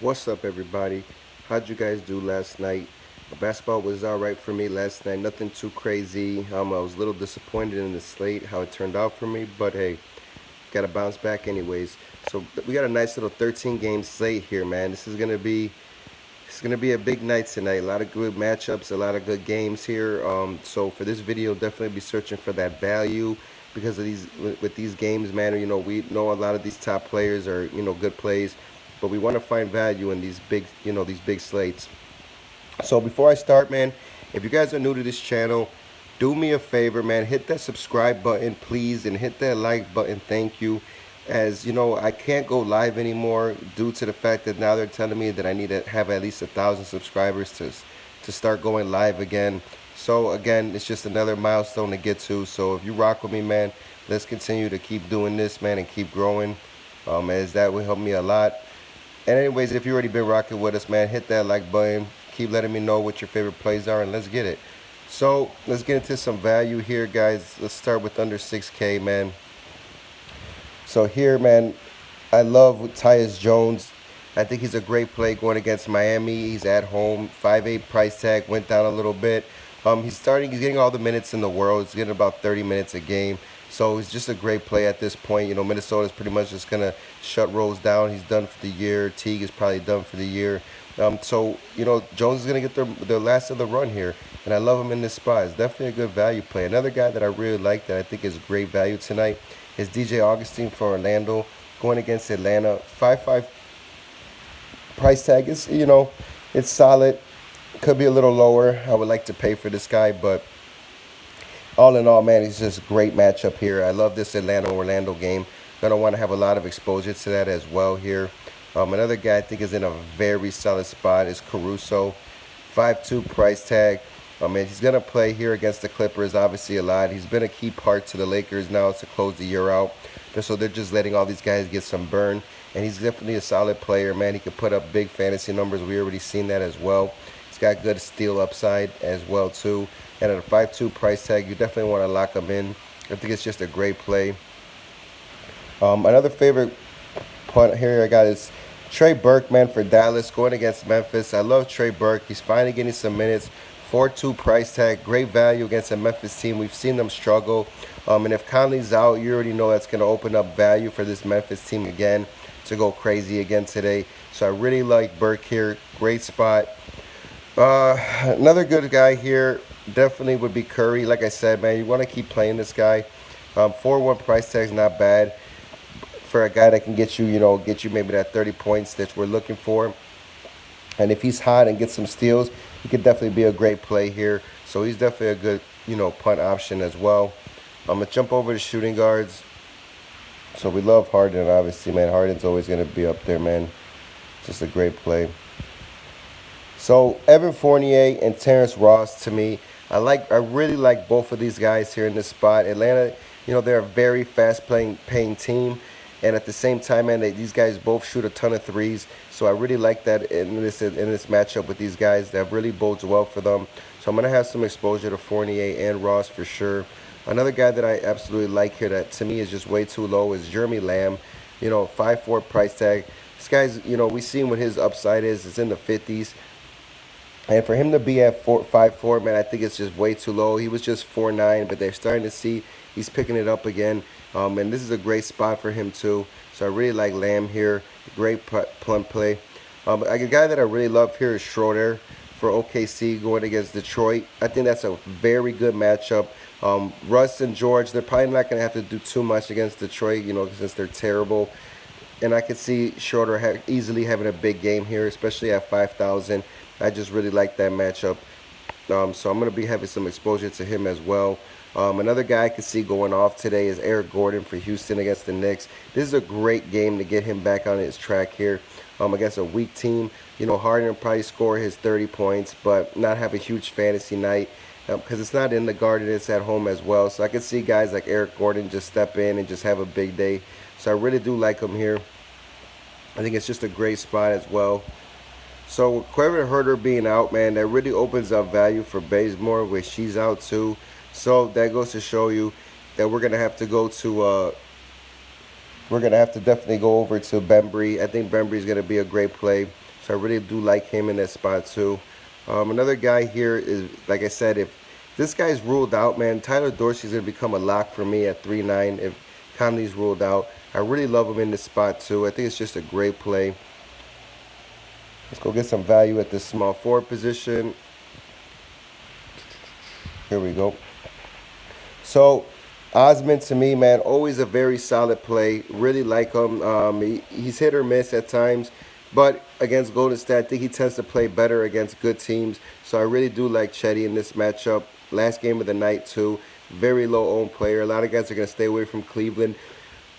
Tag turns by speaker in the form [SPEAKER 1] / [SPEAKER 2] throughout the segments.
[SPEAKER 1] What's up, everybody? How'd you guys do last night? Basketball was all right for me last night. Nothing too crazy. I was a little disappointed in the slate, how it turned out for me, but hey, got to bounce back anyways. So we got a nice little 13 game slate here, man. This is gonna be a big night tonight. A lot of good matchups, a lot of good games here. So for this video, definitely be searching for that value because of these with these games, man. We know a lot of these top players are good plays, but we want to find value in these big slates. So before I start, man, if you guys are new to this channel, do me a favor, man. Hit that subscribe button, please, and hit that like button. Thank you. As you know, I can't go live anymore due to the fact that now they're telling me that I need to have at least 1,000 subscribers to start going live again. So again, it's just another milestone to get to. So if you rock with me, man, let's continue to keep doing this, man, and keep growing. As that will help me a lot. And anyways, if you already been rocking with us, man, hit that like button. Keep letting me know what your favorite plays are, and let's get it. So let's get into some value here, guys. Let's start with under 6K, man. So here, man, I love Tyus Jones. I think he's a great play going against Miami. He's at home. 5.8 price tag went down a little bit. He's getting all the minutes in the world. He's getting about 30 minutes a game. So he's just a great play at this point. Minnesota's pretty much just going to shut Rose down. He's done for the year. Teague is probably done for the year. Jones is going to get the last of the run here. And I love him in this spot. It's definitely a good value play. Another guy that I really like that I think is great value tonight is DJ Augustine for Orlando going against Atlanta. 5.5 price tag is, it's solid. Could be a little lower. I would like to pay for this guy, but all in all, man, it's just a great matchup here. I love this Atlanta-Orlando game. Gonna want to have a lot of exposure to that as well here. Another guy I think is in a very solid spot is Caruso. 5.2 price tag. He's going to play here against the Clippers, obviously, a lot. He's been a key part to the Lakers now to close the year out. So they're just letting all these guys get some burn. And he's definitely a solid player, man. He could put up big fantasy numbers. We already seen that as well. He's got good steal upside as well, too. And at a 5.2 price tag, you definitely want to lock him in. I think it's just a great play. Another favorite punt here I got is Trey Burke, man, for Dallas, going against Memphis. I love Trey Burke. He's finally getting some minutes. 4.2 price tag, great value against a Memphis team. We've seen them struggle. And if Conley's out, you already know that's going to open up value for this Memphis team again to go crazy again today. So I really like Burke here. Great spot. Another good guy here definitely would be Curry. Like I said, man, you want to keep playing this guy. 4.1 price tag is not bad for a guy that can get you maybe that 30 points that we're looking for. And if he's hot and gets some steals, he could definitely be a great play here. So he's definitely a good, punt option as well. I'm going to jump over to shooting guards. So we love Harden, obviously, man. Harden's always going to be up there, man. Just a great play. So Evan Fournier and Terrence Ross, to me, I really like both of these guys here in this spot. Atlanta, they're a very fast-paying team. And at the same time, man, these guys both shoot a ton of threes. So I really like that in this matchup with these guys. That really bodes well for them. So I'm going to have some exposure to Fournier and Ross for sure. Another guy that I absolutely like here that to me is just way too low is Jeremy Lamb. 5.4 price tag. This guy's, we seen what his upside is. It's in the 50s. And for him to be at 5.4, man, I think it's just way too low. He was just 4.9, but they're starting to see he's picking it up again. And this is a great spot for him, too. So I really like Lamb here. Great punt play. A guy that I really love here is Schroeder for OKC going against Detroit. I think that's a very good matchup. Russ and George, they're probably not going to have to do too much against Detroit, since they're terrible. And I could see Schroeder easily having a big game here, especially at 5,000. I just really like that matchup. So I'm going to be having some exposure to him as well. Another guy I could see going off today is Eric Gordon for Houston against the Knicks. This is a great game to get him back on his track here against a weak team. Harden will probably score his 30 points, but not have a huge fantasy night because it's not in the Garden, it's at home as well. So I could see guys like Eric Gordon just step in and just have a big day. So I really do like him here. I think it's just a great spot as well. So Kevin Herter being out, man, that really opens up value for Bazemore, where she's out too. So that goes to show you that we're gonna have to go to we're gonna have to definitely go over to Bembry. I think Bembry is gonna be a great play. So I really do like him in that spot too. Another guy here is, like I said, if this guy's ruled out, man, Tyler Dorsey's going to become a lock for me at 3-9 if Conley's ruled out. I really love him in this spot too. I think it's just a great play. Let's go get some value at this small forward position. Here we go. So Osman, to me, man, always a very solid play. Really like him. He's hit or miss at times, but against Golden State, I think he tends to play better against good teams. So I really do like Chetty in this matchup. Last game of the night too. Very low owned player. A lot of guys are going to stay away from Cleveland,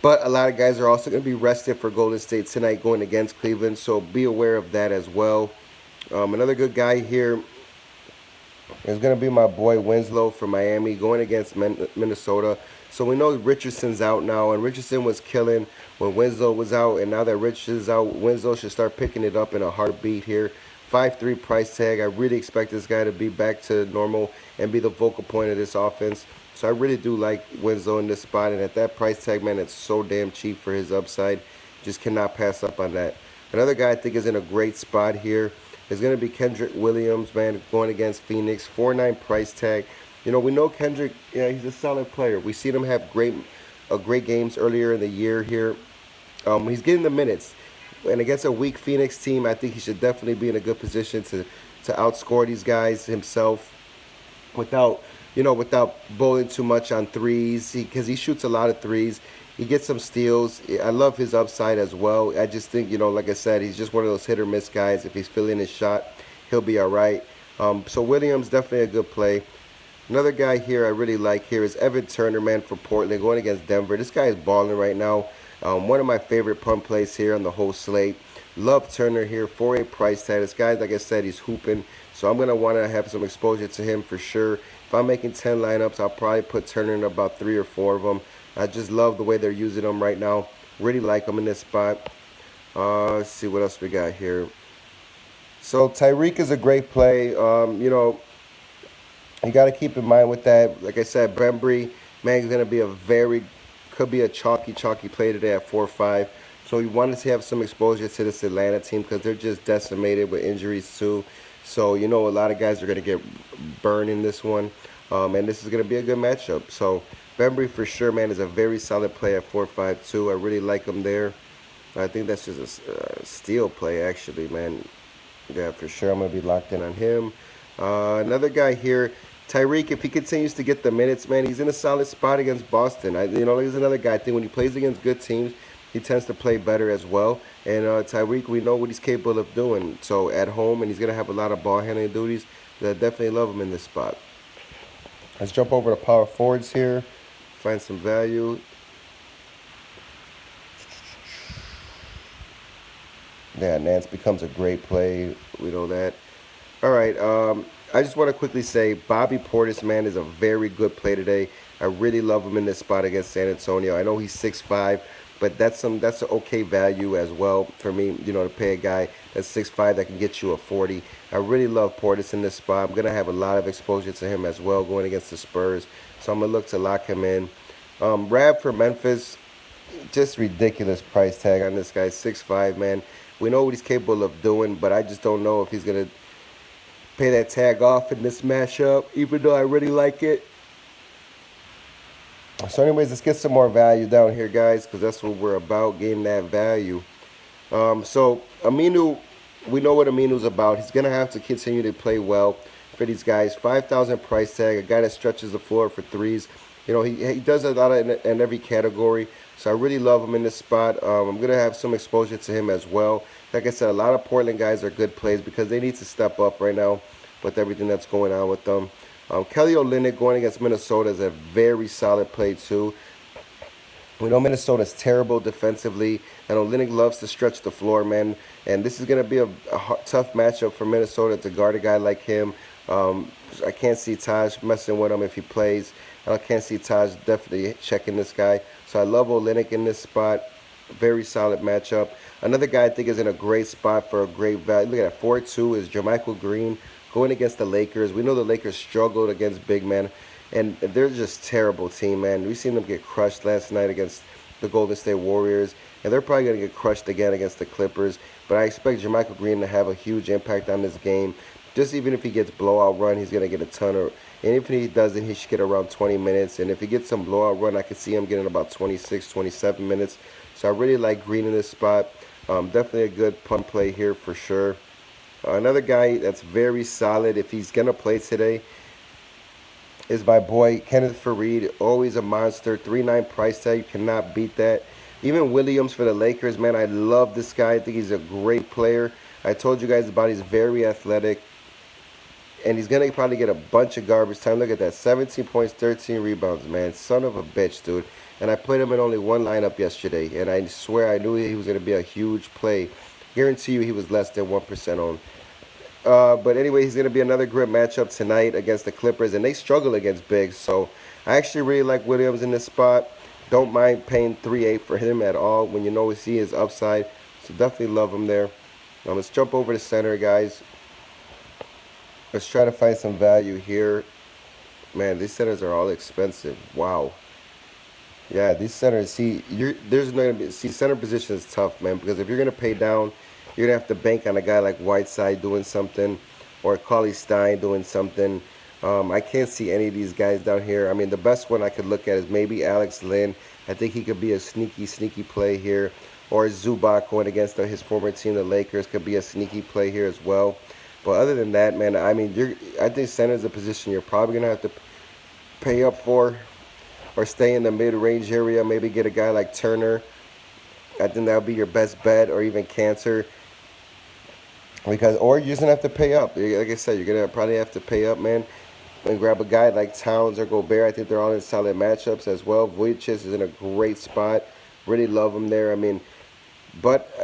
[SPEAKER 1] but a lot of guys are also going to be rested for Golden State tonight going against Cleveland. So be aware of that as well. Another good guy here is going to be my boy Winslow from Miami going against Minnesota. So we know Richardson's out now, and Richardson was killing when Winslow was out, and now that Richardson's out, Winslow should start picking it up in a heartbeat here. 5-3 price tag. I really expect this guy to be back to normal and be the focal point of this offense. So I really do like Winslow in this spot, and at that price tag, man, it's so damn cheap for his upside. Just cannot pass up on that. Another guy I think is in a great spot here is going to be Kendrick Williams, man, going against Phoenix. 4-9 price tag. You know, we know Kendrick, yeah, he's a solid player. We've seen him have great games earlier in the year here. He's getting the minutes. And against a weak Phoenix team, I think he should definitely be in a good position to outscore these guys himself without bowling too much on threes, because he shoots a lot of threes. He gets some steals. I love his upside as well. I just think, like I said, he's just one of those hit or miss guys. If he's feeling his shot, he'll be all right. So Williams, definitely a good play. Another guy here I really like here is Evan Turner, man, for Portland, going against Denver. This guy is balling right now. One of my favorite punt plays here on the whole slate. Love Turner here, 4-8 price tag. This guy, like I said, he's hooping. So I'm going to want to have some exposure to him for sure. If I'm making 10 lineups, I'll probably put Turner in about 3 or 4 of them. I just love the way they're using him right now. Really like him in this spot. Let's see what else we got here. So Tyreek is a great play. You got to keep in mind with that. Like I said, Bembry, man, is going to be could be a chalky play today at 4-5. So you wanted to have some exposure to this Atlanta team because they're just decimated with injuries too. So, a lot of guys are going to get burned in this one. And this is going to be a good matchup. So Bembry for sure, man, is a very solid play at 4-5 too. I really like him there. I think that's just a steal play, actually, man. Yeah, for sure. I'm going to be locked in on him. Another guy here, Tyreek, if he continues to get the minutes, man, he's in a solid spot against Boston. There's another guy. I think when he plays against good teams, he tends to play better as well. And Tyreek, we know what he's capable of doing. So at home, and he's going to have a lot of ball handling duties. I definitely love him in this spot. Let's jump over to power forwards here. Find some value. Yeah, Nance becomes a great play. We know that. All right. I just want to quickly say Bobby Portis, man, is a very good play today. I really love him in this spot against San Antonio. I know he's 6'5", but that's an okay value as well for me, to pay a guy that's 6'5" that can get you a 40. I really love Portis in this spot. I'm going to have a lot of exposure to him as well going against the Spurs. So I'm going to look to lock him in. Rab for Memphis, just ridiculous price tag on this guy, 6'5", man. We know what he's capable of doing, but I just don't know if he's going to pay that tag off in this matchup, even though I really like it. So anyways, let's get some more value down here, guys, because that's what we're about, getting that value. So Aminu, we know what Aminu's about. He's going to have to continue to play well for these guys. 5,000 price tag, a guy that stretches the floor for threes. He does a lot in every category. So I really love him in this spot. I'm going to have some exposure to him as well. Like I said, a lot of Portland guys are good plays because they need to step up right now with everything that's going on with them. Kelly Olynyk going against Minnesota is a very solid play too. We know Minnesota's terrible defensively, and Olynyk loves to stretch the floor, man. And this is going to be a tough matchup for Minnesota to guard a guy like him. I can't see Taj messing with him if he plays. I can't see Taj definitely checking this guy. So I love Olynyk in this spot. Very solid matchup. Another guy I think is in a great spot for a great value. Look at that, 4-2 is Jermichael Green going against the Lakers. We know the Lakers struggled against big men, and they're just terrible team, man. We've seen them get crushed last night against the Golden State Warriors, and they're probably going to get crushed again against the Clippers. but I expect Jermichael Green to have a huge impact on this game. Just even if he gets blowout run, he's gonna get a ton of. And if he doesn't, he should get around 20 minutes. And if he gets some blowout run, I could see him getting about 26, 27 minutes. So I really like Green in this spot. Definitely a good punt play here for sure. Another guy that's very solid if he's gonna play today is my boy Kenneth Faried. Always a monster. 3.9 price tag. You cannot beat that. Even Williams for the Lakers, man. I love this guy. I think he's a great player. I told you guys about he's very athletic. And he's going to probably get a bunch of garbage time. Look at that. 17 points, 13 rebounds, man. Son of a bitch, dude. And I played him in only one lineup yesterday. And I swear I knew he was going to be a huge play. Guarantee you he was less than 1% on. But anyway, he's going to be another great matchup tonight against the Clippers. And they struggle against bigs. So I actually really like Williams in this spot. Don't mind paying 3.8 for him at all when you know see his upside. So definitely love him there. Let's jump over to center, guys. Let's try to find some value here. Man, these centers are all expensive. Wow. Yeah, these centers. See, there's not gonna be. See, center position is tough, man. Because if you're gonna pay down, you're gonna have to bank on a guy like Whiteside doing something, or Cauley Stein doing something. I can't see any of these guys down here. I mean, the best one I could look at is maybe Alex Lynn. I think he could be a sneaky play here. Or Zubac going against his former team, the Lakers, could be a sneaky play here as well. But other than that, man, I mean, I think center is a position you're probably gonna have to pay up for, or stay in the mid-range area. Maybe get a guy like Turner. I think that would be your best bet, or even Cancer. Or you're just gonna have to pay up. Like I said, you're gonna probably have to pay up, man, and grab a guy like Towns or Gobert. I think they're all in solid matchups as well. Vujicic is in a great spot. Really love him there. I mean, but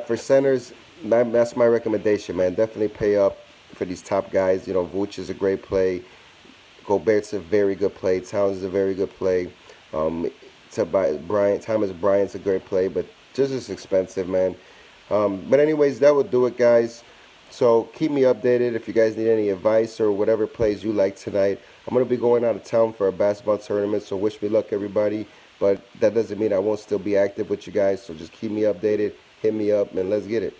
[SPEAKER 1] for centers, that's my recommendation, man. Definitely pay up for these top guys. You know, Vooch is a great play. Gobert's a very good play. Towns is a very good play. Thomas Bryant's a great play, but just as expensive, man. But anyways, that will do it, guys. So keep me updated if you guys need any advice or whatever plays you like tonight. I'm going to be going out of town for a basketball tournament, so wish me luck, everybody. But that doesn't mean I won't still be active with you guys, so just keep me updated, hit me up, and let's get it.